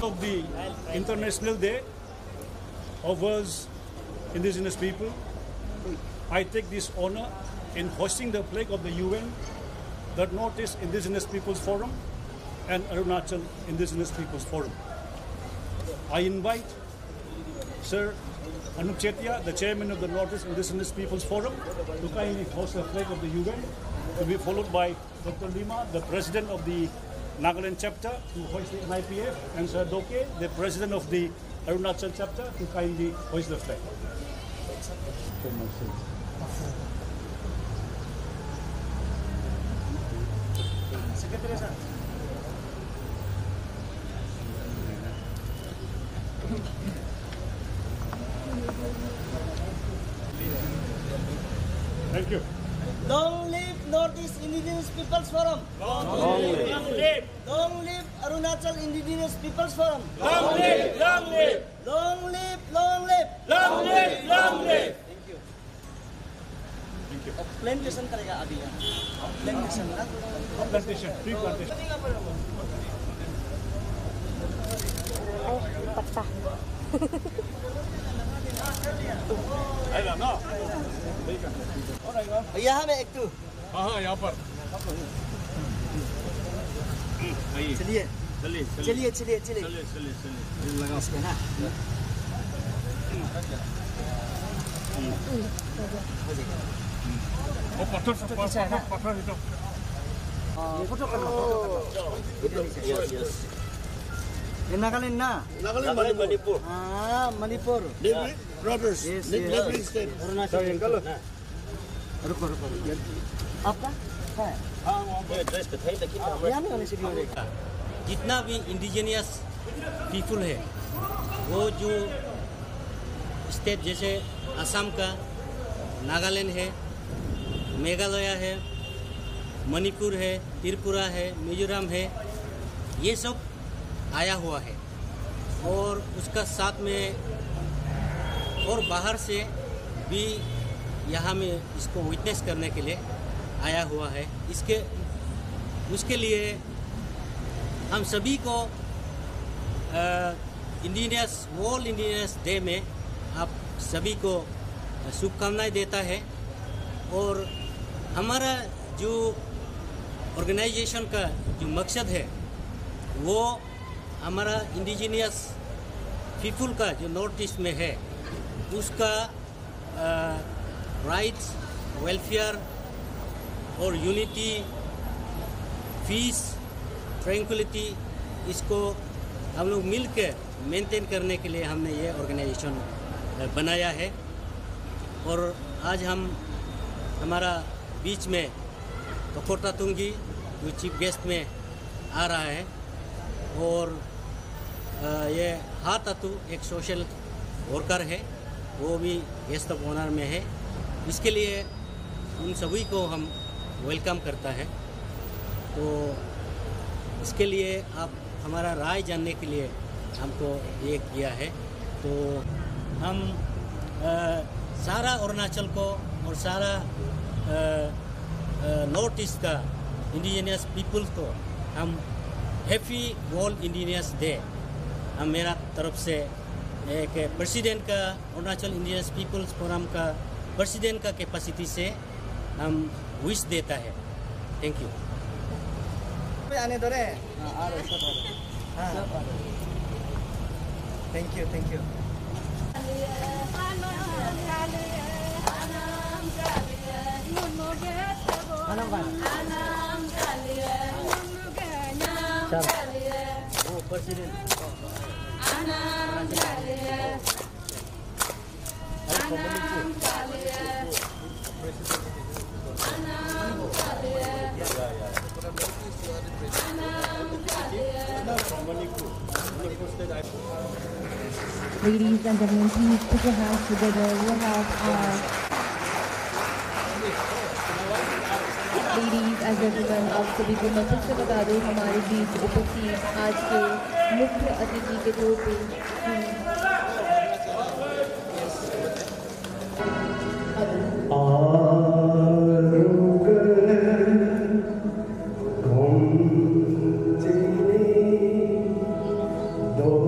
of the International Day of World's Indigenous People, I take this honor in hosting the flag of the UN, the Northeast Indigenous Peoples Forum, and Arunachal Indigenous Peoples Forum. I invite Sir Anup Chetia, the chairman of the Northeast Indigenous Peoples Forum, to kindly host the flag of the UN, to be followed by Dr. Lima, the president of the Nagaland chapter, to hoist the NIPF, and Sir Doke, the president of the Arunachal chapter, to kindly hoist the flag. Thank you. Long live Northeast Indigenous Peoples Forum. Long live. Long live. Long live Arunachal Indigenous Peoples Forum. Long live. Long live. Long live. Long live. Long live. Long live. Thank you. Thank you. Plantation करेगा अभी यहाँ. Plantation ना? Plantation. Tree plantation. पत्ता यहाँ में एक तू. हाँ यहाँ पर. चलिए. चलिए. चलिए. चलिए. चलिए. लगा इसके ना. वो पत्थर पत्थर फोटो करना. ये नागालैंड ना. Nagaland, Manipur. हाँ Manipur. Neighboring brothers. Yes, Neighboring yes. states. Arunachal. रुको. आपका? है. यहाँ नहीं होने से भी हो जाएगा. जितना भी इंडिजिनियस पीपल है वो जो स्टेट जैसे असम का, नागालैंड है, मेघालय है, मणिपुर है, त्रिपुरा है, मिजोरम है, ये सब आया हुआ है और उसका साथ में और बाहर से भी यहाँ में इसको विटनेस करने के लिए आया हुआ है. उसके लिए हम सभी को वर्ल्ड इंडिजिनियस डे में आप सभी को शुभकामनाएं देता है. और हमारा जो ऑर्गेनाइजेशन का जो मकसद है वो हमारा इंडिजिनियस पीपल का जो नॉर्थ ईस्ट में है उसका राइट्स, वेलफेयर और यूनिटी, पीस, ट्रैंक्विलिटी, इसको हम लोग मिलकर मेंटेन करने के लिए हमने ये ऑर्गेनाइजेशन बनाया है. और आज हमारा बीच में तखोटा तुंगी जो चीफ गेस्ट में आ रहा है और ये हाथातू एक सोशल वर्कर है, वो भी गेस्ट ऑफ ऑनर में है. इसके लिए उन सभी को हम वेलकम करता है. तो इसके लिए आप हमारा राय जानने के लिए हमको ये किया है. तो हम सारा अरुणाचल को और सारा नॉर्थ ईस्ट का इंडिजिनियस पीपल को हम हैप्पी वर्ल्ड इंडिजिनियस डे हम मेरा तरफ से एक प्रेसिडेंट का, अरुणाचल इंडिजिनियस पीपल्स फोरम का प्रेसिडेंट का कैपेसिटी से हम विश देता है. Thank you. आने दो रे. आ रहे सब. हाँ. Thank you. Ladies and gentlemen, please put your hands together. We have our ladies and gentlemen, आप सभी को मैं फिर से बता दूं हमारे बीच उपस्थित आज के मुख्य अतिथि के तौर पे Do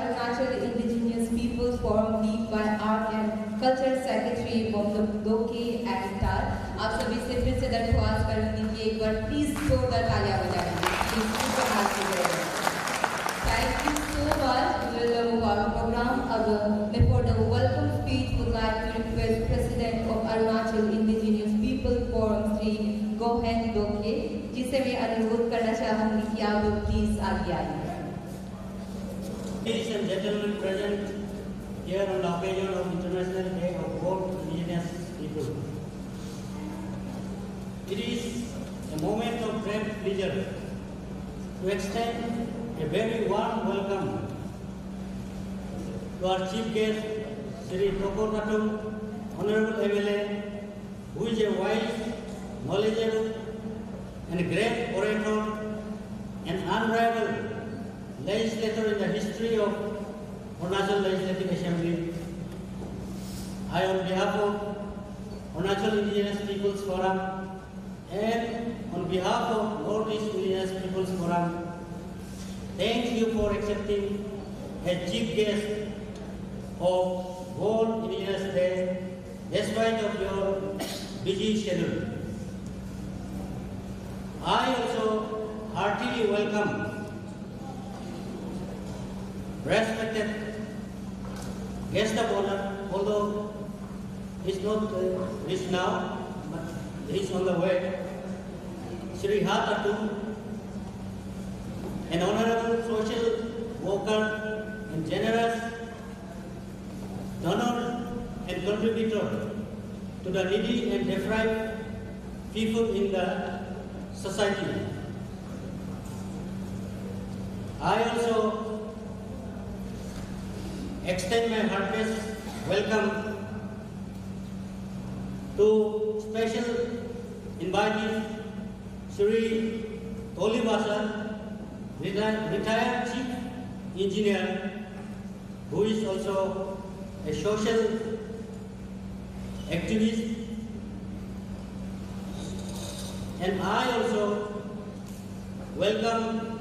Arunachal Indigenous Peoples Forum lead by Art and Culture Secretary Bomdoke and Tar. आप सभी से फिर से दरख्वास्त करूंगी कि एक बार प्लीज जोरदार तालियां बजाएं। Thank you so much. We will move our program. Before the welcome speech, would like to request President of Arunachal Indigenous People Forum Sri Gohen Doke, जिसे मैं अनुरोध करना चाहूंगी कि आप प्लीज आगे आइए। Ladies and gentlemen present here on the occasion of International Day of All Indigenous People. It is a moment of great pleasure to extend a very warm welcome to our chief guest, Sri Tokor Natum, Honorable MLA, who is a wise, knowledgeable, and great orator and unrivaled legislator in the history of Arunachal Legislative Assembly. I, on behalf of Arunachal Indigenous Peoples Forum and on behalf of Northeast Indigenous Peoples Forum, thank you for accepting as chief guest of World Indigenous Day despite of your busy schedule. I also heartily welcome respected guest of honor, although he's not reached now, but he's on the way, Sri Hatatu, an honorable social worker and generous donor and contributor to the needy and deprived people in the society. I also extend my heartiest welcome to special invitee Sri Toli Basa, retired chief engineer, who is also a social activist, and I also welcome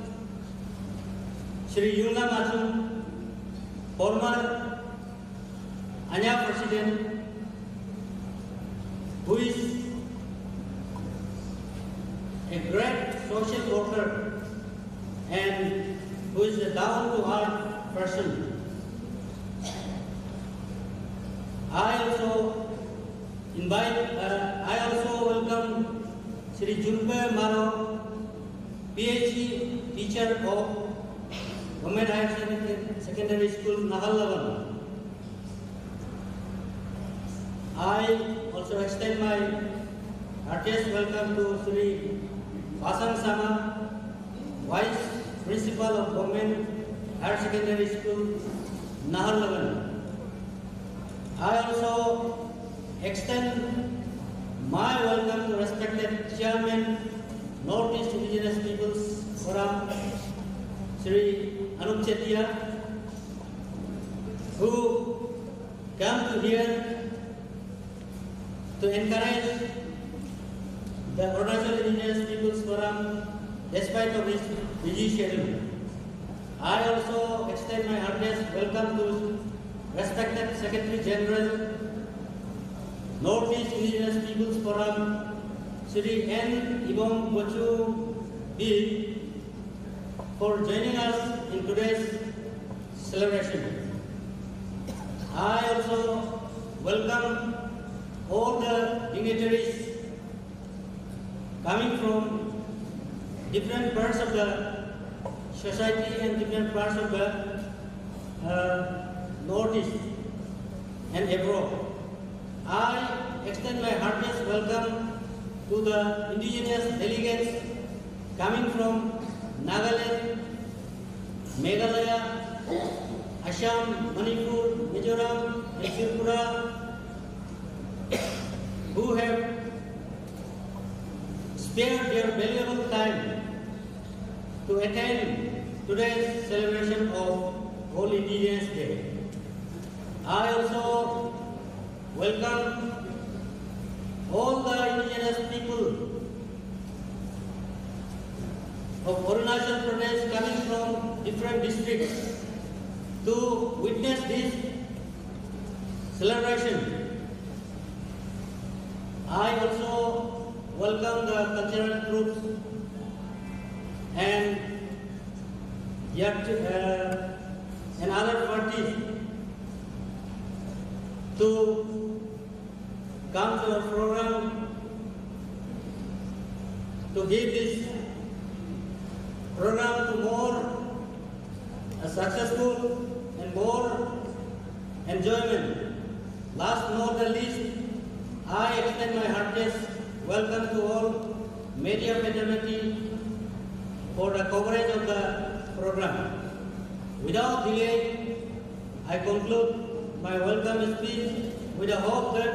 Sri Yunga Mathum, former ANYA president, who is a great social worker and who is a down-to-earth person. I also welcome Sri Junpe Maro, PhD teacher of Government Higher Secondary School, Nahallagan. I also extend my heartiest welcome to Sri Pasang Sama, Vice Principal of Government Higher Secondary School, Nahallagan. I also extend my welcome to respected Chairman, Northeast Indigenous Peoples Forum, Sri Anup Chetia, who come to here to encourage the Arunachal Indigenous Peoples Forum despite of his busy schedule. I also extend my heartiest welcome to respected Secretary General, Northeast Indigenous Peoples Forum, Sri N. Ibom Bochu B, for joining us in today's celebration. I also welcome all the dignitaries coming from different parts of the society and different parts of the Northeast and abroad. I extend my heartiest welcome to the indigenous delegates coming from Nagaland, Meghalaya, Assam, Manipur, Mizoram, and Tripura, who have spared their valuable time to attend today's celebration of World Indigenous Day. I also welcome all the indigenous people of Arunachal Pradesh coming from different districts to witness this celebration. I also welcome the cultural groups and other parties to come to our program to give this program to more successful and more enjoyment. Last but not the least, I extend my heartiest welcome to all media fraternity for the coverage of the program. Without delay, I conclude my welcome speech with the hope that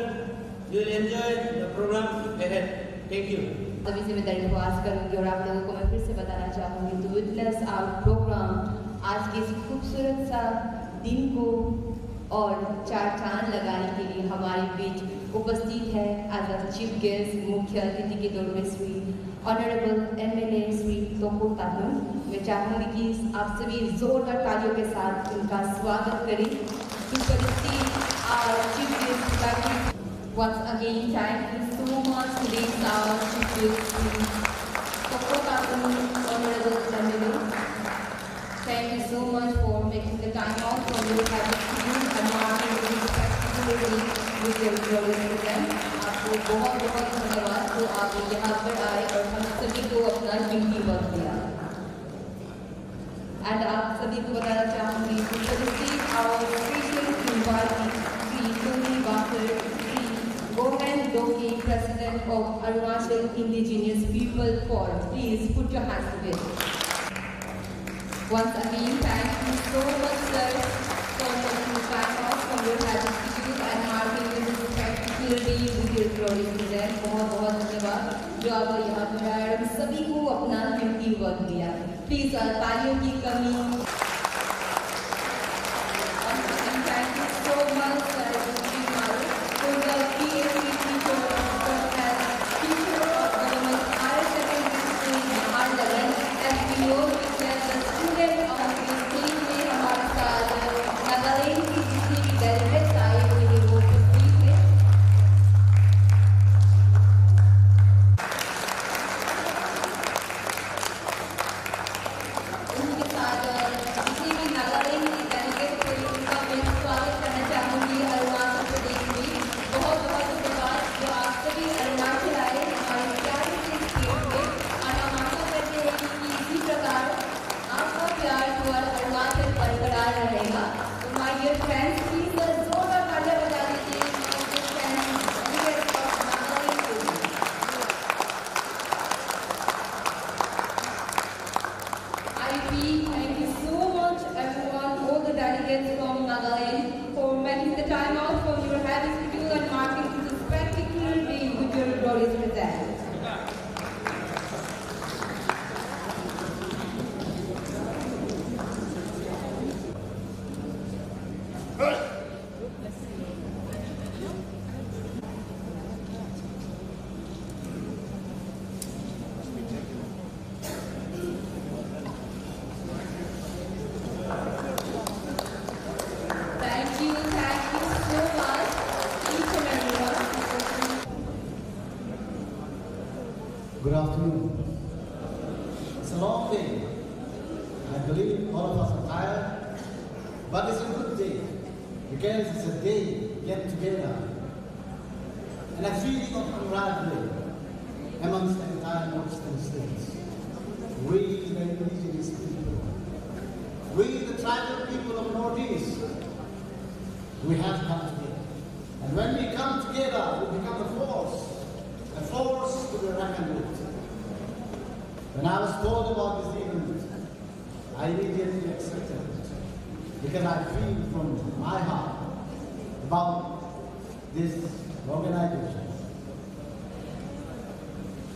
you will enjoy the program ahead. Thank you. अभी जिम्मेदारी को आज करूँगी और आप लोगों को मैं फिर से बताना चाहूँगी to witness our program आज के इस खूबसूरत सा दिन को और चार चांद लगाने के लिए हमारे बीच उपस्थित है as a chief guest मुख्य अतिथि के तौर पर श्री ऑनरेबल MLA श्री तोपुर तातुन। मैं चाहूँगी कि आप सभी जोरदार तालियों के साथ उनका स्वागत करें। To receive our chief guest once again, thank you so much to this our chief guest, Tokpo Tatum, Honorable MLA. Thank you so much for making the time out from your private schedule and marking the respectfully with your glorious presence. आपको बहुत बहुत धन्यवाद तो आप यहाँ पर आए और हम सभी को अपना कीमती वक्त दिया। And आप सभी को बताना चाहूँगी to receive our special invitee, Sri Tony Bakar, Govind Doki, President of Arunachal Indigenous People Forum. Please put your hands together. Once again, thank you so much, sir, for taking the time out from your habit schedule and marking this particularly with your glorious presence. बहुत बहुत धन्यवाद जो आप यहाँ पर आए और सभी को अपना कीमती वक्त दिया। Please, तालियों की कमी। Thank you so much, sir. Good afternoon. It's a long day. I believe all of us are tired, but it's a good day because it's a day get together and a feeling of camaraderie amongst the entire Northern states. We, the indigenous people, we, the tribal people of Northeast, we have come together. And when we come together, we become a force to the I can do it. When I was told about this event, I immediately accepted it because I feel from my heart about this organization.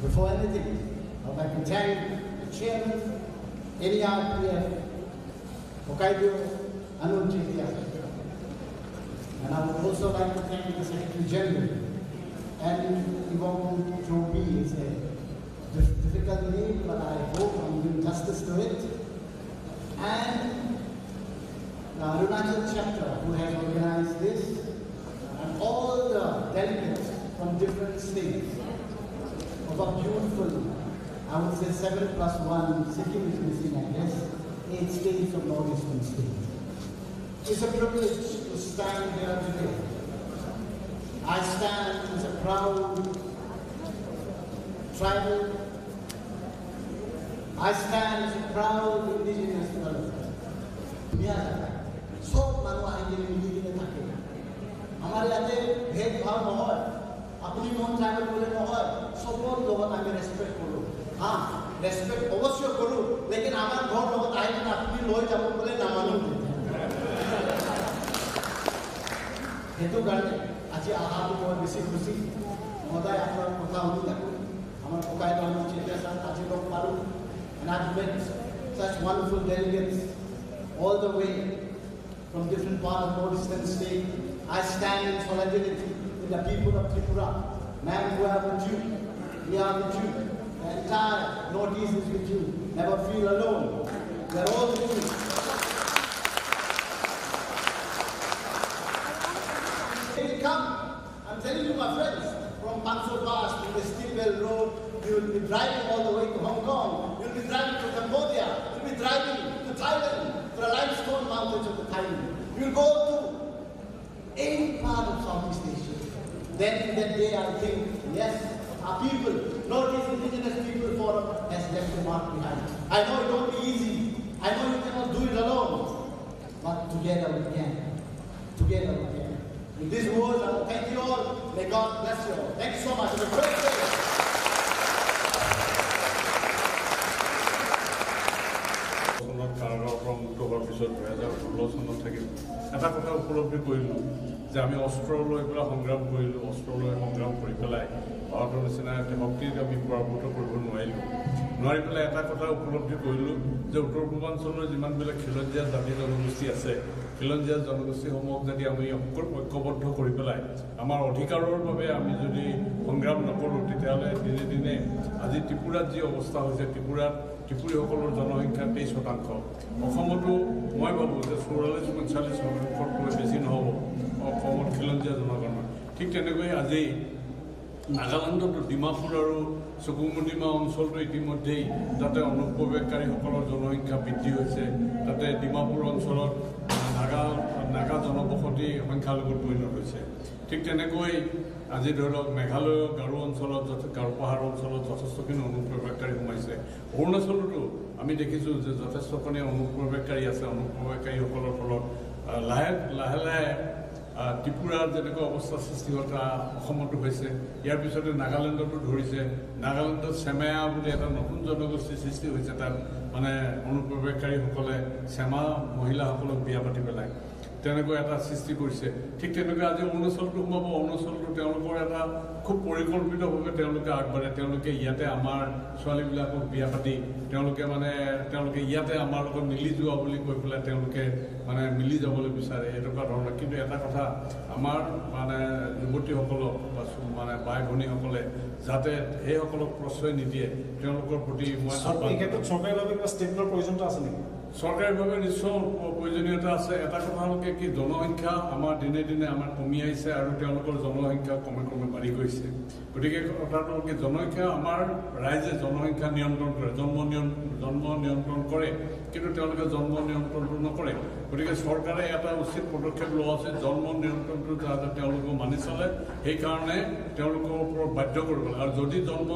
Before anything, I would like to thank the chairman, NERPF, Hokkaido Anuj Chetia. And I would also like to thank the Secretary General and Yvonne Chobi. It's a difficult name, but I hope I'm doing justice to it. And the Arunachal chapter, who has organized this, and all the delegates from different states of a beautiful, I would say 7+1, Sikkim is missing, I guess, 8 states of northeastern states. It's a privilege to stand here today. I stand as a proud tribal, I stand as a proud indigenous developer. सब मानव आएंगे मिली के ताके हमारे आते भेदभाव न हो अपनी मन ट्राइबल बोले न हो सब लोग आगे रेस्पेक्ट करो हाँ रेस्पेक्ट अवश्य करो लेकिन हमारे घर लोग आए ना अपनी लोग जब बोले ना मानो ये तो गाने आज आहार को बेसी खुशी मदाय अपना कथा होनी ताको हमारे कोकाई वालों चिंता साथ आज लोग मारो and I've met such wonderful delegates all the way from different parts of northeastern state. I stand in solidarity with the people of Tripura. Man, we are with you. We are with you. The entire northeast is with you. Never feel alone. We are all with you. They will come. I'm telling you, my friends, from Pangsor Pass to the Steepwell Road, you will be driving all the way to Hong Kong. You will be driving to Cambodia. You will be driving to Thailand. To the limestone mountains of the Thailand. You will go to any part of Southeast Asia. Then in that day I think, yes, our people, Northeast Indigenous People Forum has left a mark behind. I know it won't be easy. I know you cannot do it alone. But together we can. Together we can. With these words, I will thank you all. May God bless you all. Thank you so much. Have a great day. from October পিছত 2016 চনত থাকিল এটা কথা উপলব্ধি কৰিলোঁ যে আমি অস্ত্ৰ লৈ পেলাই সংগ্ৰাম কৰিলোঁ অস্ত্ৰ লৈ সংগ্ৰাম কৰি পেলাই ভাৰতৰ নিচিনা শক্তিক আমি পৰাভূত কৰিব নোৱাৰি পেলাই এটা কথা উপলব্ধি কৰিলোঁ যে উত্তৰ পূৰ্বাঞ্চলৰ যিমানবিলাক খিলঞ্জীয়া জাতি জনগোষ্ঠী আছে খিলঞ্জীয়া জনগোষ্ঠীসমূহক যদি আমি ঐক্যবদ্ধ কৰি পেলাই আমাৰ অধিকাৰৰ বাবে আমি যদি সংগ্ৰাম নকৰোঁ তেতিয়াহ'লে দিনে দিনে আজি ত্ৰিপুৰাত যি অৱস্থা হৈছে ত্ৰিপুৰীসকলৰ জনসংখ্যা 23%। অসমতো মই ভাবোঁ যে 44-45%তকৈ বেছি নহ'ব অসমত খিলঞ্জীয়া জনগণনা। ঠিক তেনেকৈ আজি নাগালেণ্ডতো ডিমাপুৰ আৰু চকুমুনিমা অঞ্চলটো ইতিমধ্যেই তাতে অনুপ্ৰৱেশকাৰীসকলৰ জনসংখ্যা বৃদ্ধি হৈছে। তাতে ডিমাপুৰ অঞ্চলত নাগা জনবসতি সংখ্যালঘুত পৰিণত হৈছে। ঠিক তেনেকৈ আজি ধৰি লওক মেঘালয় গাৰো অঞ্চলত গাৰো পাহাৰ অঞ্চলত যথেষ্টখিনি অনুপ্ৰৱেশকাৰী সোমাইছে। অৰুণাচলতো আমি দেখিছোঁ যে যথেষ্টখিনি অনুপ্ৰৱেশকাৰী আছে। অনুপ্ৰৱেশকাৰীসকলৰ ফলত লাহে লাহে ত্ৰিপুৰাৰ যেনেকুৱা অৱস্থা সৃষ্টি হ'ল অসমতো হৈছে। ইয়াৰ পিছতে নাগালেণ্ডতো ধৰিছে। নাগালেণ্ডত চেমেয়া বুলি এটা নতুন জনগোষ্ঠীৰ সৃষ্টি হৈছে। তাত মানে অনুপ্ৰৱেশকাৰীসকলে চেমা মহিলাসকলক বিয়া পাতি পেলাই তেনেকৈ এটা সৃষ্টি কৰিছে। ঠিক তেনেকৈ আজি অৰুণাচলটো সোমাব। অৰুণাচলটো তেওঁলোকৰ এটা খুব পৰিকল্পিতভাৱে তেওঁলোকে আগবাঢ়ে। তেওঁলোকে ইয়াতে আমাৰ ছোৱালীবিলাকক বিয়া পাতি তেওঁলোকে ইয়াতে আমাৰ লগত মিলি যোৱা বুলি কৈ পেলাই তেওঁলোকে মিলি যাবলৈ বিচাৰে এনেকুৱা ধৰণৰ। কিন্তু এটা কথা আমাৰ যুৱতীসকলক বা বাই ভনীসকলে যাতে সেইসকলক প্ৰশ্ৰয় নিদিয়ে তেওঁলোকৰ প্ৰতি মই চৰকাৰীভাৱে কিবা ষ্টেটমেণ্টৰ প্ৰয়োজনীয়তা আছে নেকি? চৰকাৰীভাৱে নিশ্চয় প্ৰয়োজনীয়তা আছে। এটা কথা হ'লকে কি জনসংখ্যা আমাৰ দিনে দিনে আমাৰ কমি আহিছে আৰু তেওঁলোকৰ জনসংখ্যা ক্ৰমে বাঢ়ি গৈছে। গতিকে কথাটো হ'ল কি জনসংখ্যা আমাৰ ৰাইজে জনসংখ্যা নিয়ন্ত্ৰণ কৰে, জন্ম নিয়ন্ত্ৰণ কৰে, কিন্তু তেওঁলোকে জন্ম নিয়ন্ত্ৰণটো নকৰে। গতিকে চৰকাৰে এটা উচিত পদক্ষেপ লোৱা উচিত জন্ম নিয়ন্ত্ৰণটো যাতে তেওঁলোকক মানি চলে সেইকাৰণে তেওঁলোকৰ ওপৰত বাধ্য কৰিব লাগে। আৰু যদি জন্ম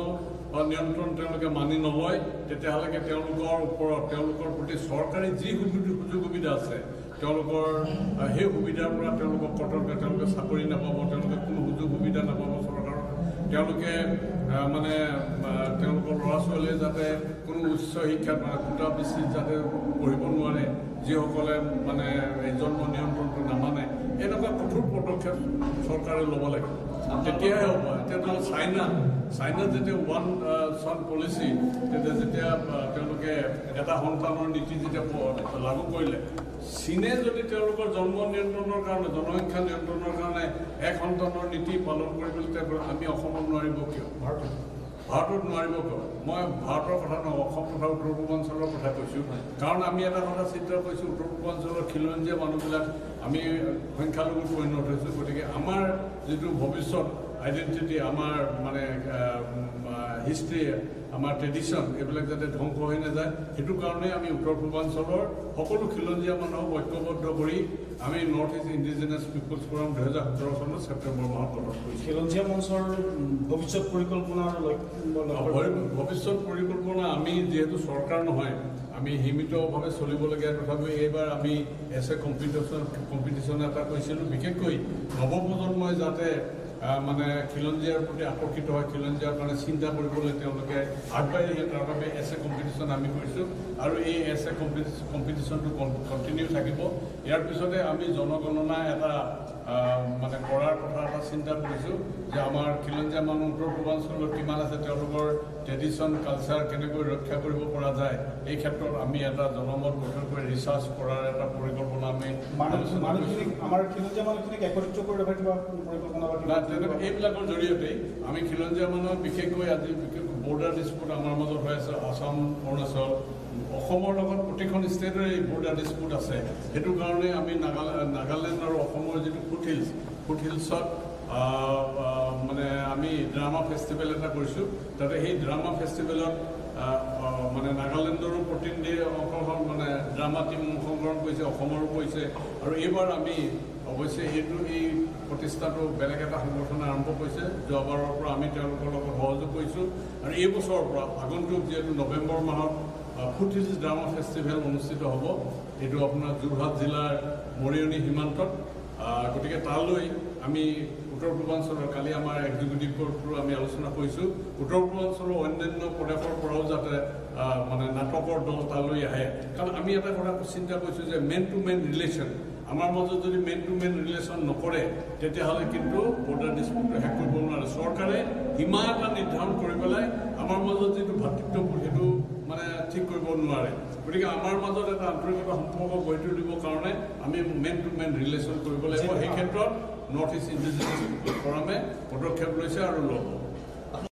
নিয়ন্ত্ৰণ তেওঁলোকে মানি নলয় তেতিয়াহ'লে তেওঁলোকৰ প্ৰতি চৰকাৰী যি সুযোগ সুবিধা আছে তেওঁলোকৰ সেই সুবিধাৰ পৰা তেওঁলোকক তেওঁলোকে চাকৰি নাপাব, তেওঁলোকে কোনো সুযোগ সুবিধা নাপাব চৰকাৰৰ। তেওঁলোকে মানে তেওঁলোকৰ ল'ৰা ছোৱালীয়ে যাতে কোনো উচ্চ শিক্ষাত মানে কোটা বেছি যাতে পঢ়িব নোৱাৰে, যিসকলে মানে এই জন্ম নিয়ন্ত্ৰণটো নামানে, এনেকুৱা কঠোৰ পদক্ষেপ চৰকাৰে ল'ব লাগে। তেতিয়াহে হ'ব। এতিয়া চাইনাত যেতিয়া ওৱান চন পলিচি, তেতিয়া তেওঁলোকে এটা সন্তানৰ নীতি যেতিয়া লাগু কৰিলে, চীনে যদি তেওঁলোকৰ জন্ম নিয়ন্ত্ৰণৰ কাৰণে, জনসংখ্যা নিয়ন্ত্ৰণৰ কাৰণে এক সন্তানৰ নীতি পালন কৰিবলৈ আমি অসমত নোৱাৰিব কিয়? ভাৰতত নোৱাৰিব কিয়? মই ভাৰতৰ কথা নহয়, অসম তথা উত্তৰ পূৰ্বাঞ্চলৰ কথা কৈছোঁ। কাৰণ আমি এটা কথা চিন্তা কৰিছোঁ, উত্তৰ পূৰ্বাঞ্চলৰ খিলঞ্জীয়া মানুহবিলাক আমি সংখ্যালঘুত পৰিণত হৈছোঁ। গতিকে আমাৰ যিটো ভৱিষ্যত আইডেণ্টিটি, আমাৰ মানে হিষ্ট্ৰী, আমাৰ ট্ৰেডিশ্যন, এইবিলাক যাতে ধ্বংস হৈ নাযায়, সেইটো কাৰণে আমি উত্তৰ পূৰ্বাঞ্চলৰ সকলো খিলঞ্জীয়া মানুহক ঐক্যবদ্ধ কৰি আমি নৰ্থ ইষ্ট ইণ্ডিজিনাছ পিপলছ ফৰাম 2017 চনৰ ছেপ্টেম্বৰ মাহত গঠন কৰিছোঁ। খিলঞ্জীয়া মঞ্চৰ ভৱিষ্যত পৰিকল্পনাৰ ভৱিষ্যত পৰিকল্পনা আমি যিহেতু চৰকাৰ নহয়, আমি সীমিতভাৱে চলিবলগীয়া। তথাপিও এইবাৰ আমি এছ এ কম্পিটিশ্যন এটা কৰিছিলোঁ, বিশেষকৈ নৱপ্ৰজন্মই যাতে মানে খিলঞ্জীয়াৰ প্ৰতি আকৰ্ষিত হয়, খিলঞ্জীয়াৰ কাৰণে চিন্তা কৰিবলৈ তেওঁলোকে আগবাঢ়ি আহে, তাৰ বাবে এছ এ কম্পিটিশ্যন আমি কৰিছোঁ। আৰু এই এছ এ কম্পিটিশ্যনটো কণ্টিনিউ থাকিব। ইয়াৰ পিছতে আমি জনগণনা এটা মানে কৰাৰ কথা এটা চিন্তা কৰিছোঁ, যে আমাৰ খিলঞ্জীয়া মানুহ উত্তৰ পূৰ্বাঞ্চলত কিমান আছে, তেওঁলোকৰ ট্ৰেডিশ্যন কালচাৰ কেনেকৈ ৰক্ষা কৰিব পৰা যায়, এই ক্ষেত্ৰত আমি এটা জনমত গঠন কৰি ৰিচাৰ্চ কৰাৰ এটা পৰিকল্পনা আমি আমাৰ খিলঞ্জীয়া মানুহখিনিক একত্ৰিত কৰি ৰখাৰ কিবা পৰিকল্পনা এইবিলাকৰ জৰিয়তে আমি খিলঞ্জীয়া মানুহ বিশেষকৈ আজি বৰ্ডাৰ ডিছপুট আমাৰ মাজত হৈ আছে, আসাম, অৰুণাচল, অসমৰ লগত প্ৰতিখন ষ্টেটৰে এই বৰ্ডাৰ ডিছপুট আছে। সেইটো কাৰণে আমি নাগালেণ্ড আৰু অসমৰ যিটো ফুটহিলছত মানে আমি ড্ৰামা ফেষ্টিভেল এটা কৰিছোঁ। তাতে সেই ড্ৰামা ফেষ্টিভেলত মানে নাগালেণ্ডৰো প্ৰতিনিধি অংশগ্ৰহণ, মানে ড্ৰামা টীম অংশগ্ৰহণ কৰিছে, অসমৰো কৰিছে। আৰু এইবাৰ আমি অৱশ্যে এই প্ৰতিষ্ঠাটো বেলেগ এটা সংগঠনে আৰম্ভ কৰিছে। যোৱাবাৰৰ পৰা আমি তেওঁলোকৰ লগত সহযোগ কৰিছোঁ। আৰু এই বছৰৰ পৰা আগন্তুক যিহেতু নৱেম্বৰ মাহত ফুটহিলছ ড্ৰামা ফেষ্টিভেল অনুষ্ঠিত হ'ব, এইটো আপোনাৰ যোৰহাট জিলাৰ মৰিয়নি সীমান্তত। গতিকে তালৈ আমি উত্তৰ পূৰ্বাঞ্চলৰ, কালি আমাৰ এক্সিকিউটিভৰ থ্ৰু আমি আলোচনা কৰিছোঁ, উত্তৰ পূৰ্বাঞ্চলৰ অন্যান্য প্ৰদেশৰ পৰাও যাতে মানে নাটকৰ দল তালৈ আহে। কাৰণ আমি এটা কথা চিন্তা কৰিছোঁ যে মেন টু মেন ৰিলেশ্যন, আমাৰ মাজত যদি মেন টু মেন ৰিলেশ্যন নকৰে, তেতিয়াহ'লে কিন্তু বৰ্ডাৰ ডিছপুটটো শেষ কৰিব নোৱাৰে। চৰকাৰে সীমা এটা নিৰ্ধাৰণ কৰি পেলাই আমাৰ মাজত যিটো ভাতৃত্ববোধ, সেইটো মানে ঠিক কৰিব নোৱাৰে। গতিকে আমাৰ মাজত এটা আন্তৰিকতা সম্পৰ্ক গঢ়ি তুলিবৰ কাৰণে আমি মেন টু মেন ৰিলেশ্যন কৰিব লাগিব। সেই ক্ষেত্ৰত নৰ্থ ইষ্ট ইণ্ডিজিনাছ ফৰামে পদক্ষেপ লৈছে আৰু ল'ব।